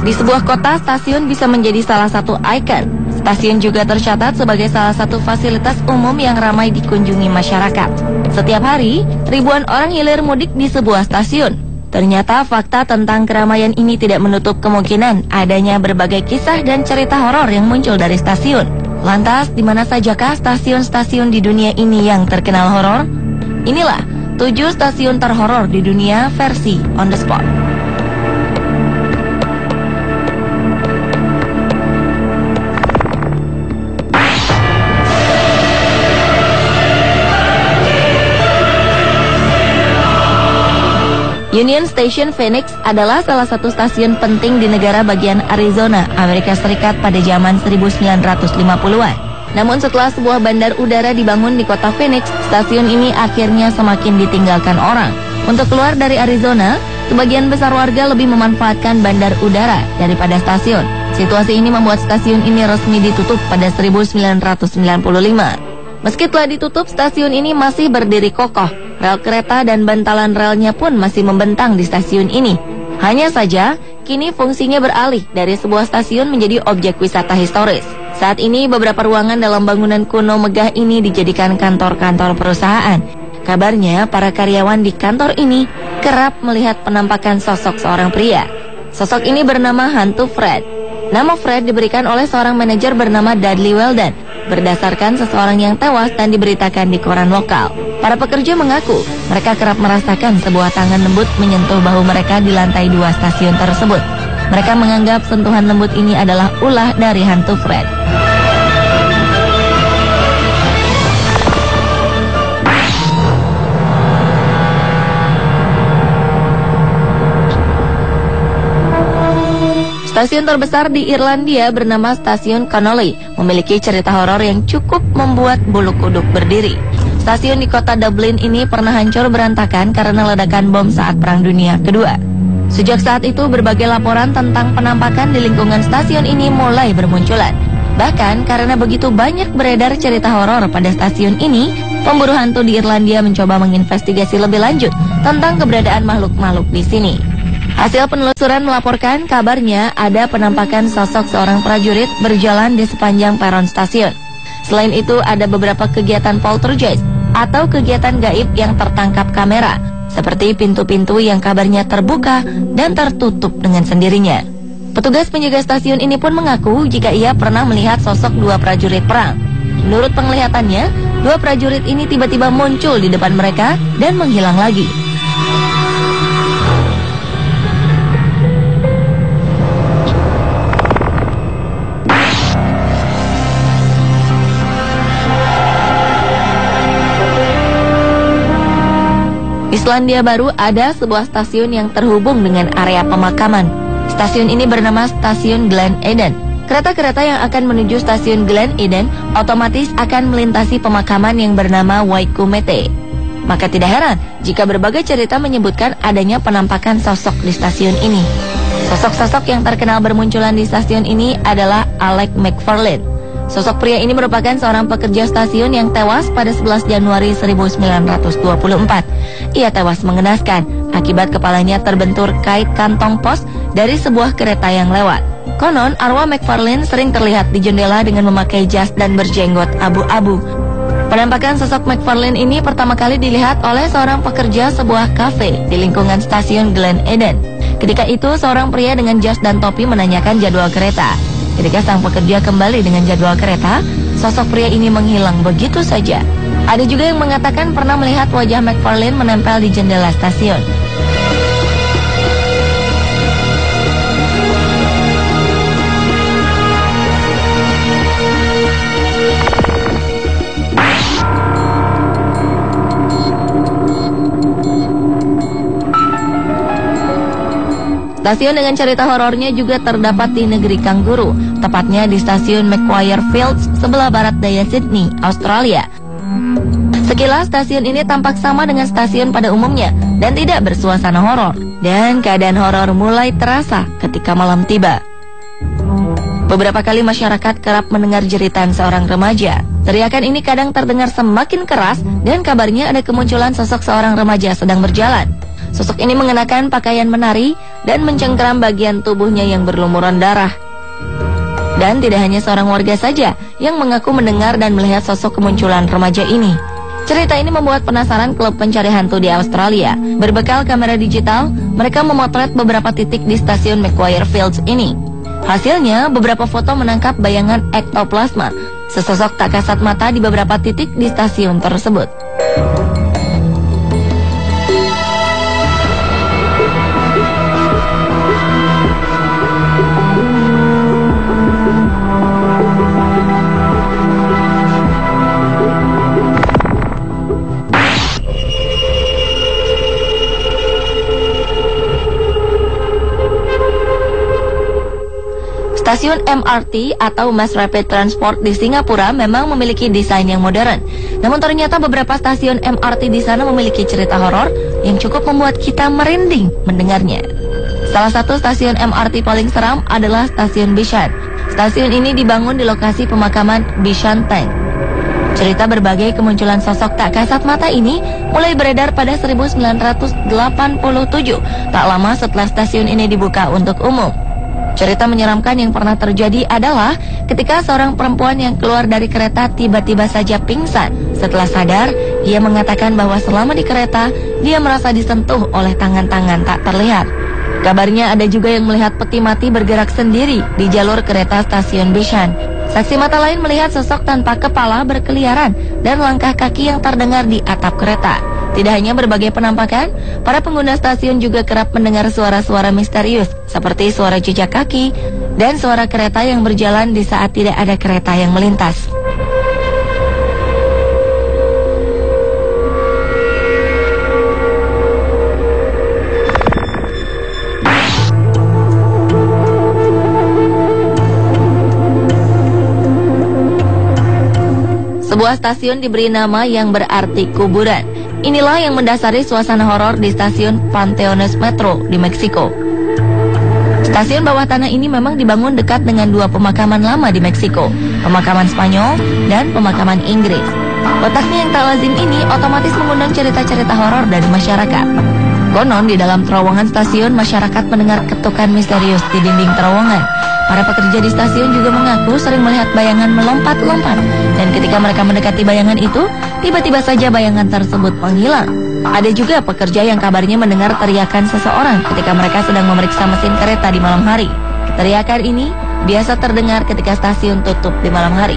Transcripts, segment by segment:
Di sebuah kota, stasiun bisa menjadi salah satu ikon. Stasiun juga tercatat sebagai salah satu fasilitas umum yang ramai dikunjungi masyarakat. Setiap hari, ribuan orang hilir mudik di sebuah stasiun. Ternyata fakta tentang keramaian ini tidak menutup kemungkinan adanya berbagai kisah dan cerita horor yang muncul dari stasiun. Lantas, di mana sajakah stasiun-stasiun di dunia ini yang terkenal horor? Inilah 7 stasiun terhoror di dunia versi On The Spot. Union Station Phoenix adalah salah satu stasiun penting di negara bagian Arizona, Amerika Serikat pada zaman 1950-an. Namun setelah sebuah bandar udara dibangun di kota Phoenix, stasiun ini akhirnya semakin ditinggalkan orang. Untuk keluar dari Arizona, sebagian besar warga lebih memanfaatkan bandar udara daripada stasiun. Situasi ini membuat stasiun ini resmi ditutup pada 1995. Meski telah ditutup, stasiun ini masih berdiri kokoh. Rel kereta dan bantalan relnya pun masih membentang di stasiun ini. Hanya saja, kini fungsinya beralih dari sebuah stasiun menjadi objek wisata historis. Saat ini, beberapa ruangan dalam bangunan kuno megah ini dijadikan kantor-kantor perusahaan. Kabarnya, para karyawan di kantor ini kerap melihat penampakan sosok seorang pria. Sosok ini bernama Hantu Fred. Nama Fred diberikan oleh seorang manajer bernama Dudley Weldon, berdasarkan seseorang yang tewas dan diberitakan di koran lokal. Para pekerja mengaku mereka kerap merasakan sebuah tangan lembut menyentuh bahu mereka di lantai 2 stasiun tersebut. Mereka menganggap sentuhan lembut ini adalah ulah dari Hantu Fred. Stasiun terbesar di Irlandia bernama Stasiun Connolly memiliki cerita horor yang cukup membuat bulu kuduk berdiri. Stasiun di kota Dublin ini pernah hancur berantakan karena ledakan bom saat Perang Dunia Kedua. Sejak saat itu, berbagai laporan tentang penampakan di lingkungan stasiun ini mulai bermunculan. Bahkan karena begitu banyak beredar cerita horor pada stasiun ini, pemburu hantu di Irlandia mencoba menginvestigasi lebih lanjut tentang keberadaan makhluk-makhluk di sini. Hasil penelusuran melaporkan kabarnya ada penampakan sosok seorang prajurit berjalan di sepanjang peron stasiun. Selain itu, ada beberapa kegiatan poltergeist atau kegiatan gaib yang tertangkap kamera, seperti pintu-pintu yang kabarnya terbuka dan tertutup dengan sendirinya. Petugas penjaga stasiun ini pun mengaku jika ia pernah melihat sosok 2 prajurit perang. Menurut penglihatannya, 2 prajurit ini tiba-tiba muncul di depan mereka dan menghilang lagi. Di Selandia Baru ada sebuah stasiun yang terhubung dengan area pemakaman. Stasiun ini bernama Stasiun Glen Eden. Kereta-kereta yang akan menuju Stasiun Glen Eden otomatis akan melintasi pemakaman yang bernama Waikumete. Maka tidak heran jika berbagai cerita menyebutkan adanya penampakan sosok di stasiun ini. Sosok-sosok yang terkenal bermunculan di stasiun ini adalah Alec McFarlane. Sosok pria ini merupakan seorang pekerja stasiun yang tewas pada 11 Januari 1924. Ia tewas mengenaskan akibat kepalanya terbentur kait kantong pos dari sebuah kereta yang lewat. Konon, arwah McFarlane sering terlihat di jendela dengan memakai jas dan berjenggot abu-abu. Penampakan sosok McFarlane ini pertama kali dilihat oleh seorang pekerja sebuah kafe di lingkungan stasiun Glen Eden. Ketika itu, seorang pria dengan jas dan topi menanyakan jadwal kereta. Ketika sang pekerja kembali dengan jadwal kereta, sosok pria ini menghilang begitu saja. Ada juga yang mengatakan pernah melihat wajah McFarlane menempel di jendela stasiun. Stasiun dengan cerita horornya juga terdapat di negeri kanguru, tepatnya di stasiun Macquarie Fields sebelah barat daya Sydney, Australia. Sekilas stasiun ini tampak sama dengan stasiun pada umumnya dan tidak bersuasana horor. Dan keadaan horor mulai terasa ketika malam tiba. Beberapa kali masyarakat kerap mendengar jeritan seorang remaja. Teriakan ini kadang terdengar semakin keras dan kabarnya ada kemunculan sosok seorang remaja sedang berjalan. Sosok ini mengenakan pakaian menari dan mencengkeram bagian tubuhnya yang berlumuran darah. Dan tidak hanya seorang warga saja yang mengaku mendengar dan melihat sosok kemunculan remaja ini. Cerita ini membuat penasaran klub pencari hantu di Australia. Berbekal kamera digital, mereka memotret beberapa titik di stasiun Macquarie Fields ini. Hasilnya, beberapa foto menangkap bayangan ektoplasma, sesosok tak kasat mata di beberapa titik di stasiun tersebut. Stasiun MRT atau Mass Rapid Transport di Singapura memang memiliki desain yang modern. Namun ternyata beberapa stasiun MRT di sana memiliki cerita horor yang cukup membuat kita merinding mendengarnya. Salah satu stasiun MRT paling seram adalah stasiun Bishan. Stasiun ini dibangun di lokasi pemakaman Bishan Tank. Cerita berbagai kemunculan sosok tak kasat mata ini mulai beredar pada 1987, tak lama setelah stasiun ini dibuka untuk umum. Cerita menyeramkan yang pernah terjadi adalah ketika seorang perempuan yang keluar dari kereta tiba-tiba saja pingsan. Setelah sadar, ia mengatakan bahwa selama di kereta, dia merasa disentuh oleh tangan-tangan tak terlihat. Kabarnya ada juga yang melihat peti mati bergerak sendiri di jalur kereta stasiun Bishan. Saksi mata lain melihat sosok tanpa kepala berkeliaran dan langkah kaki yang terdengar di atap kereta. Tidak hanya berbagai penampakan, para pengguna stasiun juga kerap mendengar suara-suara misterius seperti suara jejak kaki dan suara kereta yang berjalan di saat tidak ada kereta yang melintas. Sebuah stasiun diberi nama yang berarti kuburan. Inilah yang mendasari suasana horor di stasiun Panteones Metro di Meksiko. Stasiun bawah tanah ini memang dibangun dekat dengan dua pemakaman lama di Meksiko, pemakaman Spanyol dan pemakaman Inggris. Letaknya yang tak lazim ini otomatis mengundang cerita-cerita horor dari masyarakat. Konon di dalam terowongan stasiun masyarakat mendengar ketukan misterius di dinding terowongan. Para pekerja di stasiun juga mengaku sering melihat bayangan melompat-lompat, dan ketika mereka mendekati bayangan itu, tiba-tiba saja bayangan tersebut menghilang. Ada juga pekerja yang kabarnya mendengar teriakan seseorang ketika mereka sedang memeriksa mesin kereta di malam hari. Teriakan ini biasa terdengar ketika stasiun tutup di malam hari.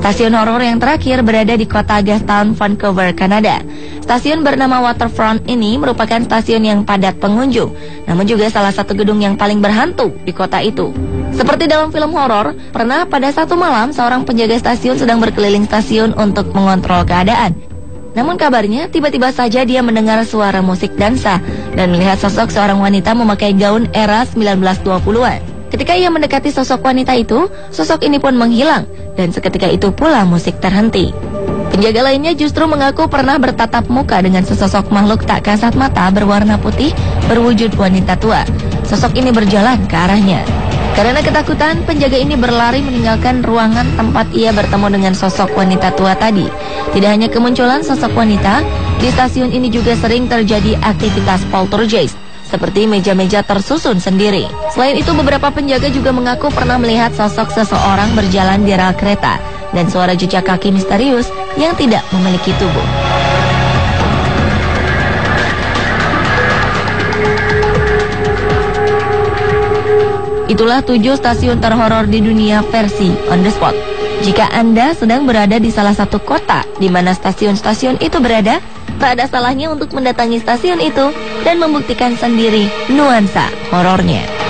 Stasiun horor yang terakhir berada di kota Gastown, Vancouver, Kanada. Stasiun bernama Waterfront ini merupakan stasiun yang padat pengunjung, namun juga salah satu gedung yang paling berhantu di kota itu. Seperti dalam film horor, pernah pada satu malam seorang penjaga stasiun sedang berkeliling stasiun untuk mengontrol keadaan. Namun kabarnya tiba-tiba saja dia mendengar suara musik dansa dan melihat sosok seorang wanita memakai gaun era 1920-an. Ketika ia mendekati sosok wanita itu, sosok ini pun menghilang dan seketika itu pula musik terhenti. Penjaga lainnya justru mengaku pernah bertatap muka dengan sesosok makhluk tak kasat mata berwarna putih berwujud wanita tua. Sosok ini berjalan ke arahnya. Karena ketakutan, penjaga ini berlari meninggalkan ruangan tempat ia bertemu dengan sosok wanita tua tadi. Tidak hanya kemunculan sosok wanita, di stasiun ini juga sering terjadi aktivitas poltergeist, seperti meja-meja tersusun sendiri. Selain itu, beberapa penjaga juga mengaku pernah melihat sosok seseorang berjalan di rel kereta dan suara jejak kaki misterius yang tidak memiliki tubuh. Itulah 7 stasiun terhoror di dunia versi on the spot. Jika Anda sedang berada di salah satu kota di mana stasiun-stasiun itu berada, tak ada salahnya untuk mendatangi stasiun itu dan membuktikan sendiri nuansa horornya.